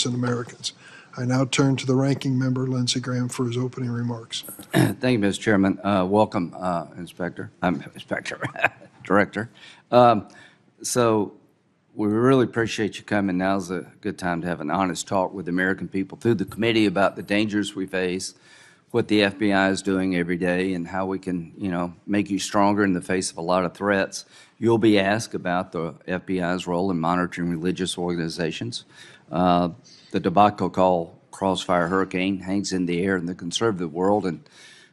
innocent Americans. I now turn to the ranking member, Lindsey Graham, for his opening remarks. Thank you, Mr. Chairman. Welcome, Director. So we really appreciate you coming. Now's a good time to have an honest talk with the American people through the committee about the dangers we face, what the FBI is doing every day, and how we can, make you stronger in the face of a lot of threats. You'll be asked about the FBI's role in monitoring religious organizations. The debacle called Crossfire Hurricane hangs in the air in the conservative world, and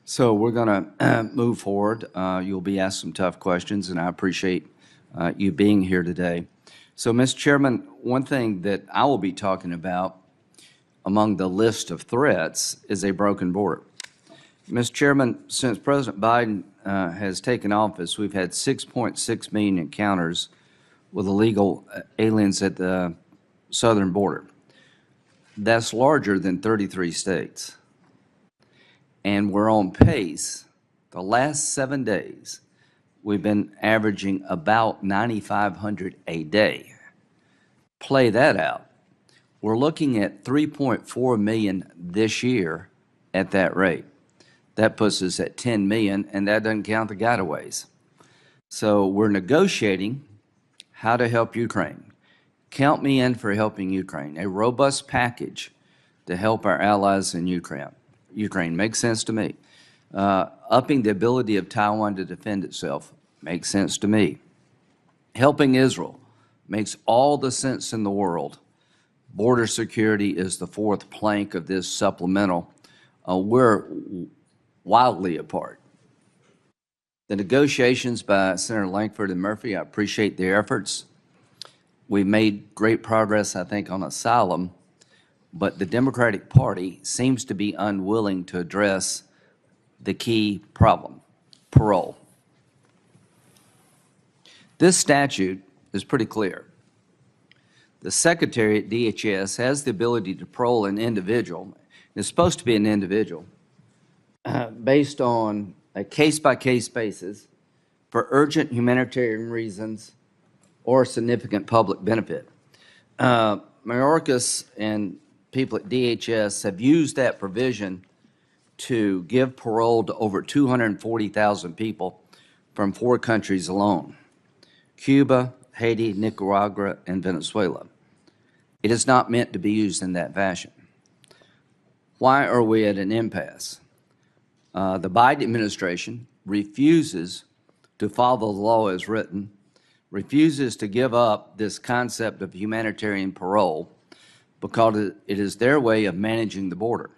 so we're going to move forward. You'll be asked some tough questions, and I appreciate you being here today. So, Mr. Chairman, one thing that I will be talking about among the list of threats is a broken border. Mr. Chairman, since President Biden has taken office, we've had 6.6 million encounters with illegal aliens at the southern border. That's larger than 33 states. And we're on pace. The last 7 days, we've been averaging about 9,500 a day. Play that out. We're looking at 3.4 million this year at that rate. That puts us at 10 million, and that doesn't count the gotaways. So we're negotiating how to help Ukraine. Count me in for helping Ukraine. A robust package to help our allies in Ukraine makes sense to me. Upping the ability of Taiwan to defend itself makes sense to me. Helping Israel makes all the sense in the world. Border security is the fourth plank of this supplemental. We're wildly apart. The negotiations by Senator Lankford and Murphy, I appreciate their efforts. We made great progress, I think, on asylum, but the Democratic Party seems to be unwilling to address the key problem, parole. This statute is pretty clear. The Secretary at DHS has the ability to parole an individual. It's supposed to be an individual based on a case-by-case basis for urgent humanitarian reasons or significant public benefit. Mayorkas and people at DHS have used that provision to give parole to over 240,000 people from 4 countries alone: Cuba, Haiti, Nicaragua, and Venezuela. It is not meant to be used in that fashion. Why are we at an impasse? The Biden administration refuses to follow the law as written, refuses to give up this concept of humanitarian parole because it is their way of managing the border.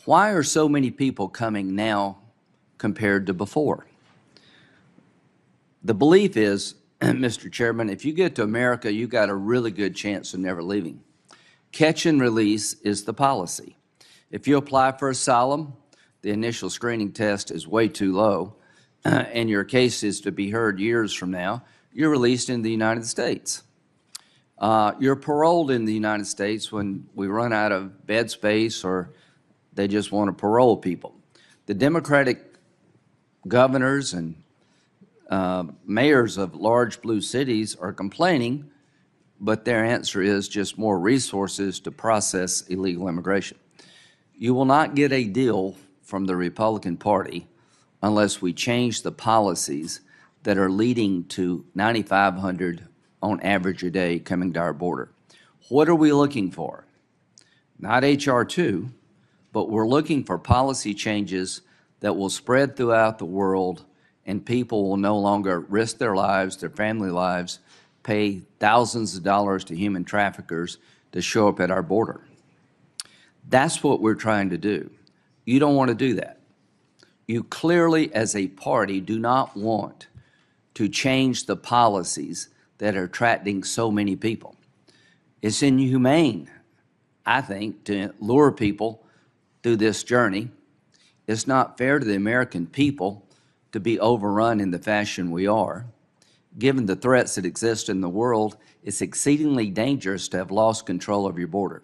Why are so many people coming now compared to before? The belief is, Mr. Chairman, if you get to America, you got a really good chance of never leaving. Catch and release is the policy. If you apply for asylum, the initial screening test is way too low, and your case is to be heard years from now, you're released in the United States. You're paroled in the United States when we run out of bed space or they just want to parole people. The Democratic governors and mayors of large blue cities are complaining, but their answer is just more resources to process illegal immigration. You will not get a deal from the Republican Party unless we change the policies that are leading to 9,500 on average a day coming to our border. What are we looking for? Not H.R. 2, but we're looking for policy changes that will spread throughout the world, and people will no longer risk their lives, their family lives, pay thousands of dollars to human traffickers to show up at our border. That's what we're trying to do. You don't want to do that. You clearly, as a party, do not want to change the policies that are attracting so many people. It's inhumane, I think, to lure people through this journey. It's not fair to the American people to be overrun in the fashion we are. Given the threats that exist in the world, it's exceedingly dangerous to have lost control of your border.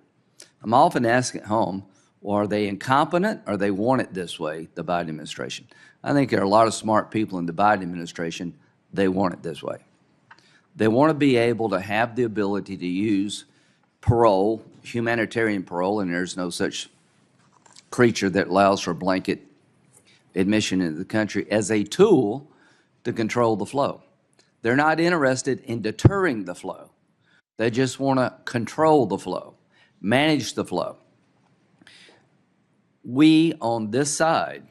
I'm often asked at home, well, are they incompetent or they want it this way, the Biden administration? I think there are a lot of smart people in the Biden administration, they want it this way. They want to be able to have the ability to use parole, humanitarian parole, and there's no such creature that allows for blanket admission into the country, as a tool to control the flow. They're not interested in deterring the flow. They just want to control the flow, manage the flow. We on this side,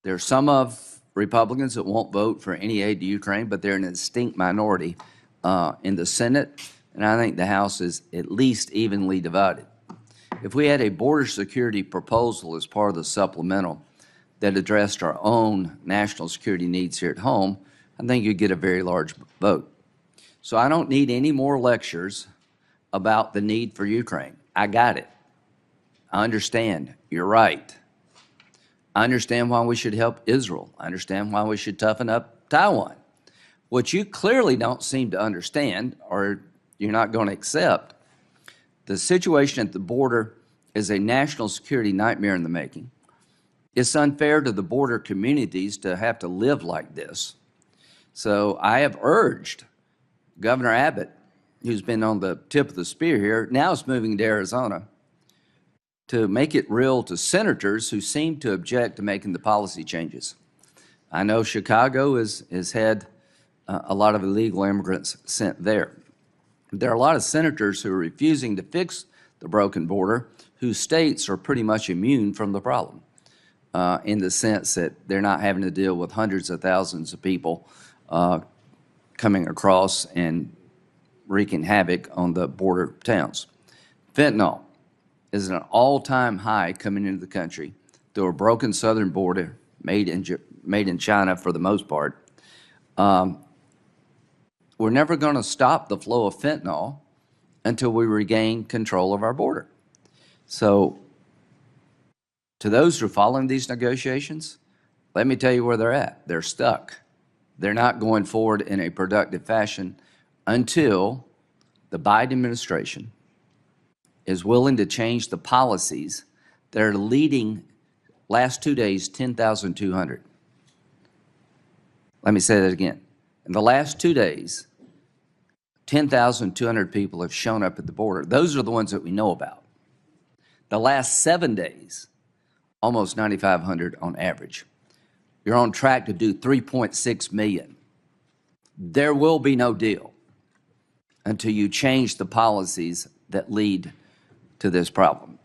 there are some of Republicans that won't vote for any aid to Ukraine, but they're in a distinct minority in the Senate, and I think the House is at least evenly divided. If we had a border security proposal as part of the supplemental that addressed our own national security needs here at home, I think you'd get a very large vote. So I don't need any more lectures about the need for Ukraine. I got it. I understand. You're right. I understand why we should help Israel. I understand why we should toughen up Taiwan. What you clearly don't seem to understand, or you're not going to accept, the situation at the border is a national security nightmare in the making. It's unfair to the border communities to have to live like this. So I have urged Governor Abbott, who's been on the tip of the spear here, now is moving to Arizona, to make it real to senators who seem to object to making the policy changes. I know Chicago has had a lot of illegal immigrants sent there. There are a lot of senators who are refusing to fix the broken border, whose states are pretty much immune from the problem, in the sense that they're not having to deal with hundreds of thousands of people coming across and wreaking havoc on the border towns. Fentanyl is an all-time high coming into the country through a broken southern border made in China for the most part. We're never going to stop the flow of fentanyl until we regain control of our border. So to those who are following these negotiations, let me tell you where they're at. They're stuck. They're not going forward in a productive fashion until the Biden administration is willing to change the policies that are leading, last 2 days, 10,200. Let me say that again. In the last 2 days, 10,200 people have shown up at the border. Those are the ones that we know about. The last 7 days, almost 9,500 on average. You're on track to do 3.6 million. There will be no deal until you change the policies that lead to this problem.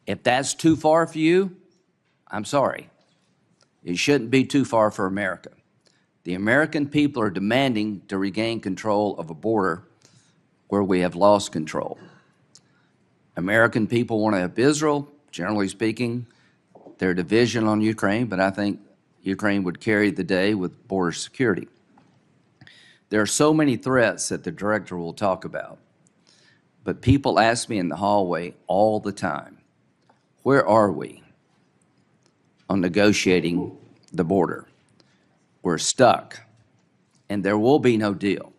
If that's too far for you, I'm sorry. It shouldn't be too far for America. The American people are demanding to regain control of a border where we have lost control. American people want to help Israel, generally speaking. Their division on Ukraine, but I think Ukraine would carry the day with border security. There are so many threats that the director will talk about, but people ask me in the hallway all the time, where are we on negotiating the border? We're stuck, and there will be no deal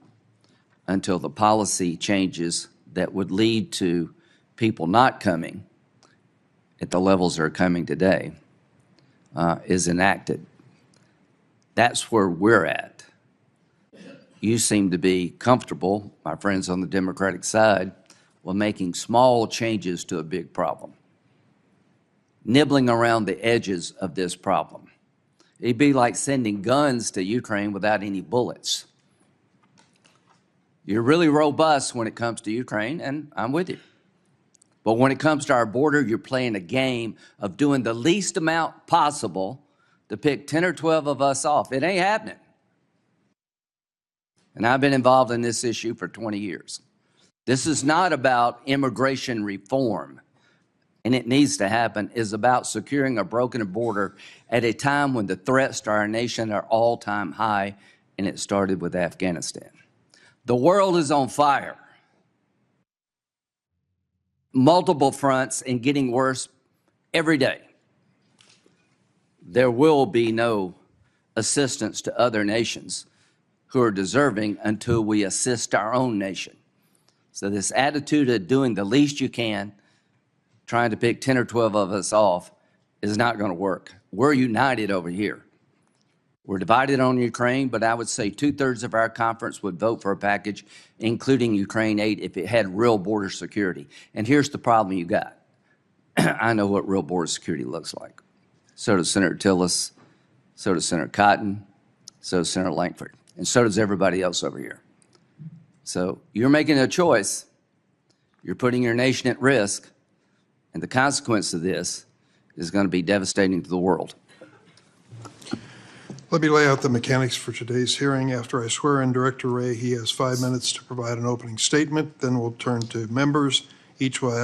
until the policy changes that would lead to people not coming at the levels that are coming today is enacted. That's where we're at. You seem to be comfortable, my friends on the Democratic side, with making small changes to a big problem, nibbling around the edges of this problem. It'd be like sending guns to Ukraine without any bullets. You're really robust when it comes to Ukraine, and I'm with you. But when it comes to our border, you're playing a game of doing the least amount possible to pick 10 or 12 of us off. It ain't happening. And I've been involved in this issue for 20 years. This is not about immigration reform, and it needs to happen. It's about securing a broken border at a time when the threats to our nation are all-time high, and it started with Afghanistan. The world is on fire. Multiple fronts and getting worse every day. There will be no assistance to other nations who are deserving until we assist our own nation. So this attitude of doing the least you can, trying to pick 10 or 12 of us off, is not going to work. We're united over here. We're divided on Ukraine, but I would say 2/3 of our conference would vote for a package, including Ukraine aid, if it had real border security. And here's the problem you got. I know what real border security looks like. So does Senator Tillis, so does Senator Cotton, so does Senator Langford, and so does everybody else over here. So you're making a choice. You're putting your nation at risk, and the consequence of this is going to be devastating to the world. Let me lay out the mechanics for today's hearing. After I swear in Director Wray, he has 5 minutes to provide an opening statement. Then we'll turn to members. Each will have